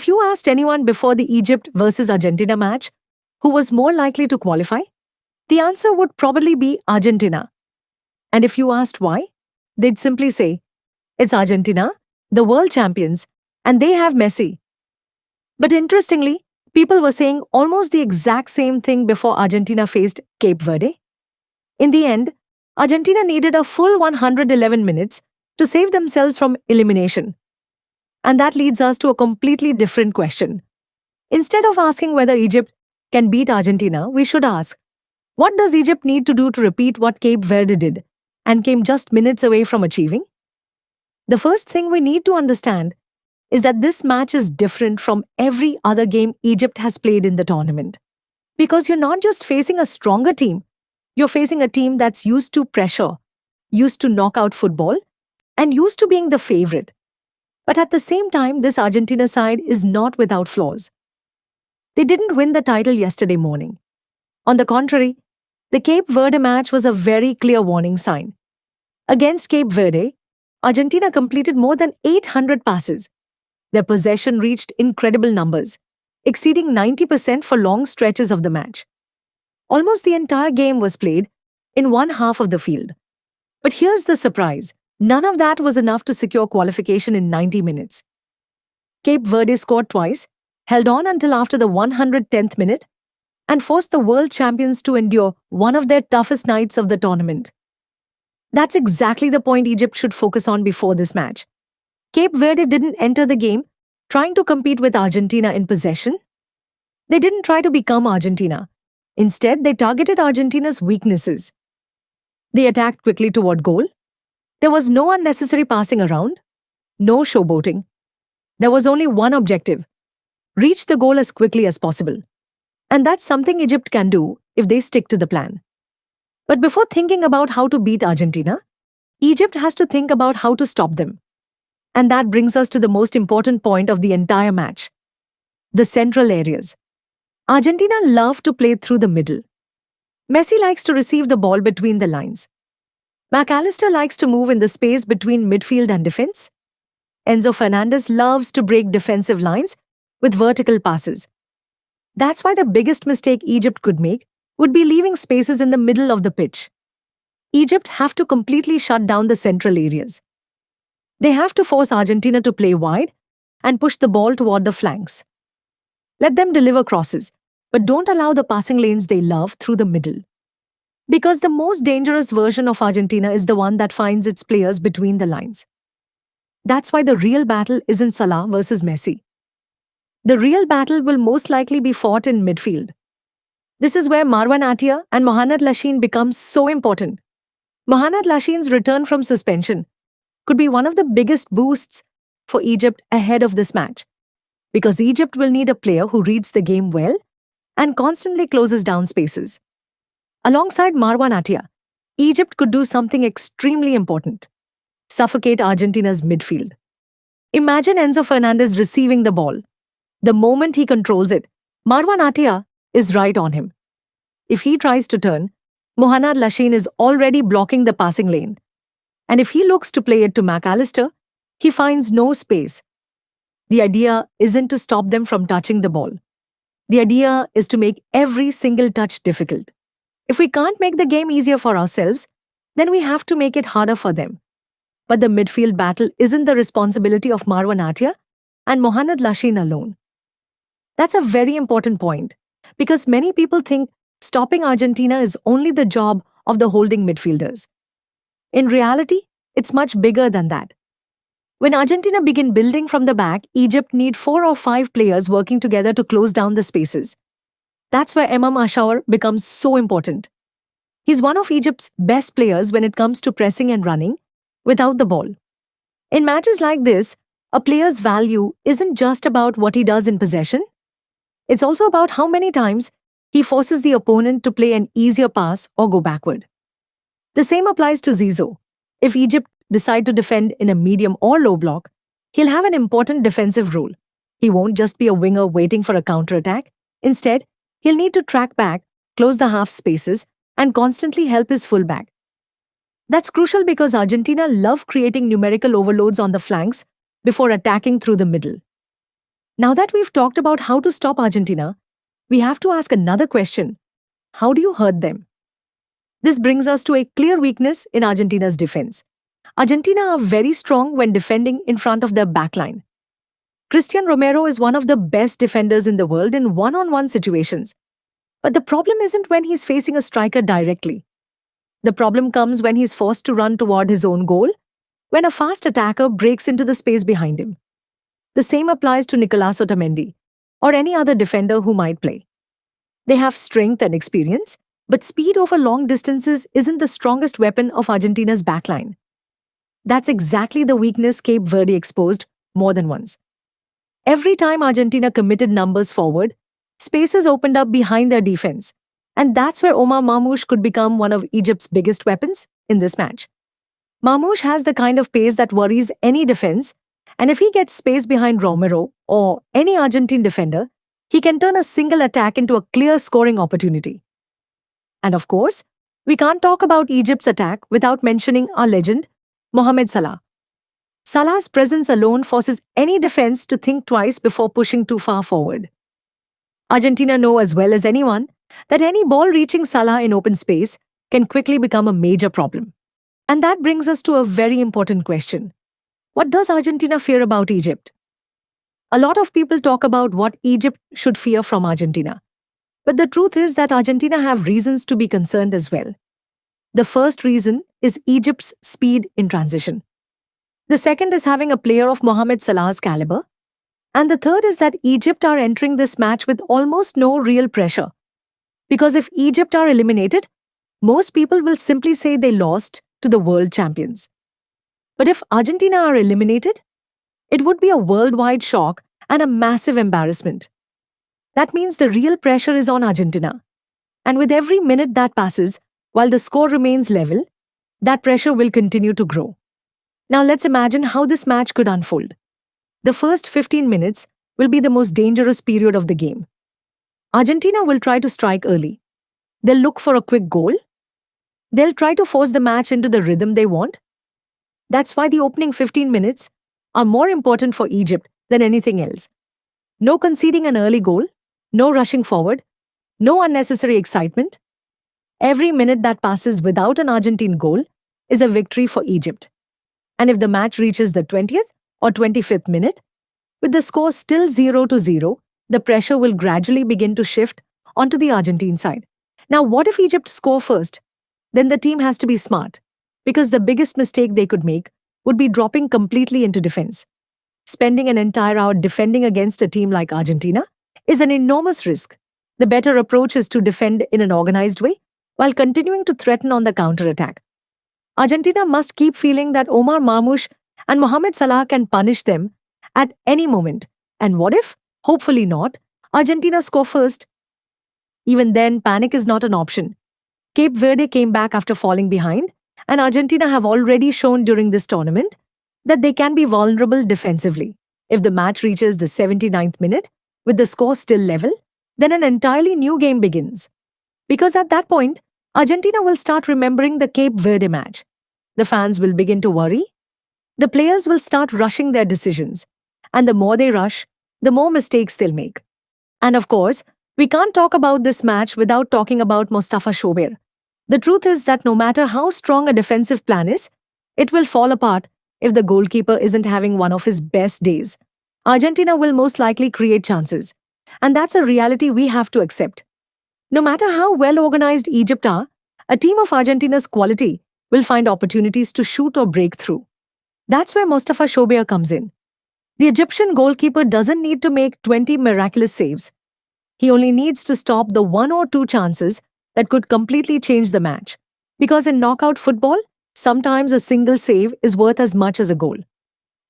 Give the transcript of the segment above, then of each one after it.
if you asked anyone before the Egypt versus Argentina match who was more likely to qualify, the answer would probably be Argentina. And if you asked why, they'd simply say, it's Argentina, the world champions, and they have Messi. But interestingly, people were saying almost the exact same thing before Argentina faced Cape Verde. In the end, Argentina needed a full 111 minutes to save themselves from elimination. And that leads us to a completely different question. Instead of asking whether Egypt can beat Argentina, we should ask, what does Egypt need to do to repeat what Cape Verde did and came just minutes away from achieving? The first thing we need to understand is that this match is different from every other game Egypt has played in the tournament. Because you're not just facing a stronger team, you're facing a team that's used to pressure, used to knockout football, and used to being the favorite. But at the same time, this Argentina side is not without flaws. They didn't win the title yesterday morning. On the contrary, the Cape Verde match was a very clear warning sign. Against Cape Verde, Argentina completed more than 800 passes. Their possession reached incredible numbers, exceeding 90% for long stretches of the match. Almost the entire game was played in one half of the field. But here's the surprise. None of that was enough to secure qualification in 90 minutes. Cape Verde scored twice, held on until after the 110th minute, and forced the world champions to endure one of their toughest nights of the tournament. That's exactly the point Egypt should focus on before this match. Cape Verde didn't enter the game trying to compete with Argentina in possession. They didn't try to become Argentina. Instead, they targeted Argentina's weaknesses. They attacked quickly toward goal. There was no unnecessary passing around, no showboating. There was only one objective: reach the goal as quickly as possible. And that's something Egypt can do if they stick to the plan. But before thinking about how to beat Argentina, Egypt has to think about how to stop them. And that brings us to the most important point of the entire match: the central areas. Argentina love to play through the middle. Messi likes to receive the ball between the lines. McAllister likes to move in the space between midfield and defense. Enzo Fernandez loves to break defensive lines with vertical passes. That's why the biggest mistake Egypt could make would be leaving spaces in the middle of the pitch. Egypt have to completely shut down the central areas. They have to force Argentina to play wide and push the ball toward the flanks. Let them deliver crosses, but don't allow the passing lanes they love through the middle. Because the most dangerous version of Argentina is the one that finds its players between the lines. That's why the real battle isn't Salah versus Messi. The real battle will most likely be fought in midfield. This is where Marwan Attia and Mohamed Lashin become so important. Mohamed Lashin's return from suspension could be one of the biggest boosts for Egypt ahead of this match, because Egypt will need a player who reads the game well and constantly closes down spaces. Alongside Marwan Attia, Egypt could do something extremely important: suffocate Argentina's midfield. Imagine Enzo Fernandez receiving the ball. The moment he controls it, Marwan Attia is right on him. If he tries to turn, Mohamed Lashin is already blocking the passing lane. And if he looks to play it to McAllister, he finds no space. The idea isn't to stop them from touching the ball. The idea is to make every single touch difficult. If we can't make the game easier for ourselves, then we have to make it harder for them. But the midfield battle isn't the responsibility of Marwan Attia and Mohamed Lashin alone. That's a very important point, because many people think stopping Argentina is only the job of the holding midfielders. In reality, it's much bigger than that. When Argentina begin building from the back, Egypt need 4 or 5 players working together to close down the spaces. That's where Imam Ashur becomes so important. He's one of Egypt's best players when it comes to pressing and running without the ball. In matches like this, a player's value isn't just about what he does in possession. It's also about how many times he forces the opponent to play an easier pass or go backward. The same applies to Zizou. If Egypt decide to defend in a medium or low block, he'll have an important defensive role. He won't just be a winger waiting for a counterattack. Instead, he'll need to track back, close the half spaces, and constantly help his fullback. That's crucial because Argentina love creating numerical overloads on the flanks before attacking through the middle. Now that we've talked about how to stop Argentina, we have to ask another question. How do you hurt them? This brings us to a clear weakness in Argentina's defense. Argentina are very strong when defending in front of their backline. Christian Romero is one of the best defenders in the world in one-on-one situations. But the problem isn't when he's facing a striker directly. The problem comes when he's forced to run toward his own goal, when a fast attacker breaks into the space behind him. The same applies to Nicolas Otamendi or any other defender who might play. They have strength and experience, but speed over long distances isn't the strongest weapon of Argentina's backline. That's exactly the weakness Cape Verde exposed more than once. Every time Argentina committed numbers forward, spaces opened up behind their defense, and that's where Omar Marmoush could become one of Egypt's biggest weapons in this match. Marmoush has the kind of pace that worries any defense, and if he gets space behind Romero or any Argentine defender, he can turn a single attack into a clear scoring opportunity. And of course, we can't talk about Egypt's attack without mentioning our legend, Mohamed Salah. Salah's presence alone forces any defense to think twice before pushing too far forward. Argentina know as well as anyone that any ball reaching Salah in open space can quickly become a major problem. And that brings us to a very important question. What does Argentina fear about Egypt? A lot of people talk about what Egypt should fear from Argentina. But the truth is that Argentina have reasons to be concerned as well. The first reason is Egypt's speed in transition. The second is having a player of Mohamed Salah's caliber. And the third is that Egypt are entering this match with almost no real pressure. Because if Egypt are eliminated, most people will simply say they lost to the world champions. But if Argentina are eliminated, it would be a worldwide shock and a massive embarrassment. That means the real pressure is on Argentina. And with every minute that passes, while the score remains level, that pressure will continue to grow. Now let's imagine how this match could unfold. The first 15 minutes will be the most dangerous period of the game. Argentina will try to strike early. They'll look for a quick goal. They'll try to force the match into the rhythm they want. That's why the opening 15 minutes are more important for Egypt than anything else. No conceding an early goal, no rushing forward, no unnecessary excitement. Every minute that passes without an Argentine goal is a victory for Egypt. And if the match reaches the 20th or 25th minute, with the score still 0-0, the pressure will gradually begin to shift onto the Argentine side. Now, what if Egypt score first? Then the team has to be smart, because the biggest mistake they could make would be dropping completely into defense. Spending an entire hour defending against a team like Argentina is an enormous risk. The better approach is to defend in an organized way while continuing to threaten on the counter-attack. Argentina must keep feeling that Omar Marmoush and Mohamed Salah can punish them at any moment. And what if, hopefully not, Argentina score first? Even then, panic is not an option. Cape Verde came back after falling behind, and Argentina have already shown during this tournament that they can be vulnerable defensively. If the match reaches the 79th minute, with the score still level, then an entirely new game begins. Because at that point, Argentina will start remembering the Cape Verde match. The fans will begin to worry. The players will start rushing their decisions. And the more they rush, the more mistakes they'll make. And of course, we can't talk about this match without talking about Mostafa Shobair. The truth is that no matter how strong a defensive plan is, it will fall apart if the goalkeeper isn't having one of his best days. Argentina will most likely create chances. And that's a reality we have to accept. No matter how well organized Egypt are, a team of Argentina's quality will find opportunities to shoot or break through. That's where Mostafa Shobair comes in. The Egyptian goalkeeper doesn't need to make 20 miraculous saves. He only needs to stop the one or two chances that could completely change the match. Because in knockout football, sometimes a single save is worth as much as a goal.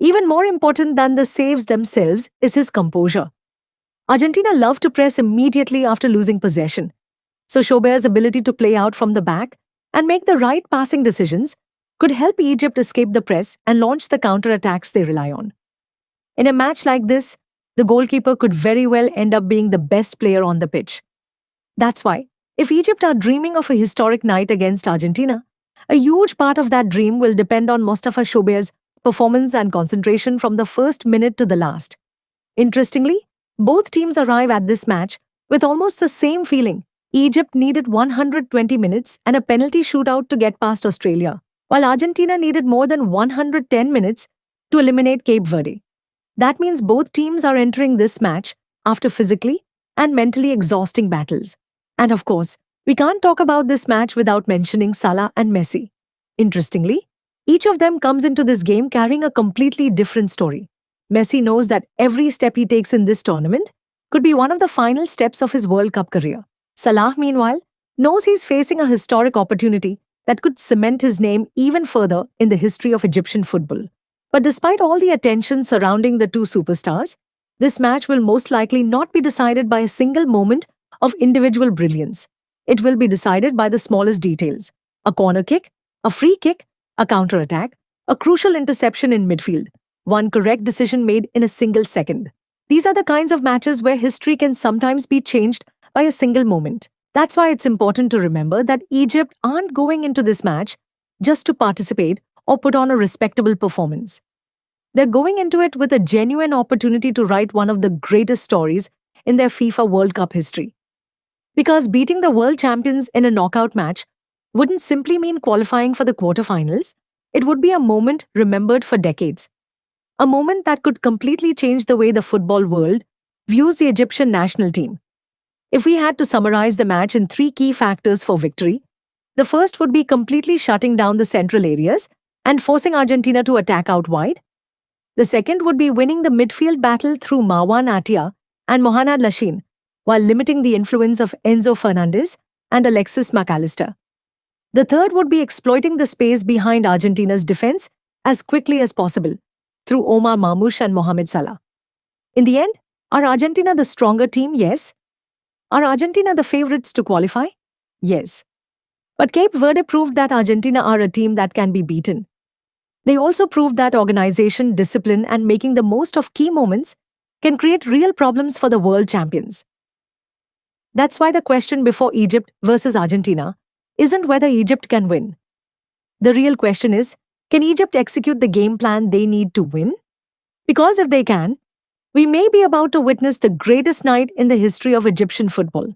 Even more important than the saves themselves is his composure. Argentina love to press immediately after losing possession. So Shobair's ability to play out from the back and make the right passing decisions could help Egypt escape the press and launch the counter-attacks they rely on. In a match like this, the goalkeeper could very well end up being the best player on the pitch. That's why, if Egypt are dreaming of a historic night against Argentina, a huge part of that dream will depend on Mostafa Shobair's performance and concentration from the first minute to the last. Interestingly, both teams arrive at this match with almost the same feeling. Egypt needed 120 minutes and a penalty shootout to get past Australia, while Argentina needed more than 110 minutes to eliminate Cape Verde. That means both teams are entering this match after physically and mentally exhausting battles. And of course, we can't talk about this match without mentioning Salah and Messi. Interestingly, each of them comes into this game carrying a completely different story. Messi knows that every step he takes in this tournament could be one of the final steps of his World Cup career. Salah, meanwhile, knows he's facing a historic opportunity that could cement his name even further in the history of Egyptian football. But despite all the attention surrounding the two superstars, this match will most likely not be decided by a single moment of individual brilliance. It will be decided by the smallest details: a corner kick, a free kick, a counter-attack, a crucial interception in midfield, one correct decision made in a single second. These are the kinds of matches where history can sometimes be changed by a single moment. That's why it's important to remember that Egypt aren't going into this match just to participate or put on a respectable performance. They're going into it with a genuine opportunity to write one of the greatest stories in their FIFA World Cup history. Because beating the world champions in a knockout match wouldn't simply mean qualifying for the quarterfinals, it would be a moment remembered for decades. A moment that could completely change the way the football world views the Egyptian national team. If we had to summarize the match in 3 key factors for victory, the first would be completely shutting down the central areas and forcing Argentina to attack out wide. The second would be winning the midfield battle through Marwan Attia and Mohamed Lashin, while limiting the influence of Enzo Fernandez and Alexis McAllister. The third would be exploiting the space behind Argentina's defense as quickly as possible through Omar Marmoush and Mohamed Salah. In the end, are Argentina the stronger team? Yes. Are Argentina the favorites to qualify? Yes. But Cape Verde proved that Argentina are a team that can be beaten. They also proved that organization, discipline, and making the most of key moments can create real problems for the world champions. That's why the question before Egypt versus Argentina isn't whether Egypt can win. The real question is, can Egypt execute the game plan they need to win? Because if they can, we may be about to witness the greatest night in the history of Egyptian football.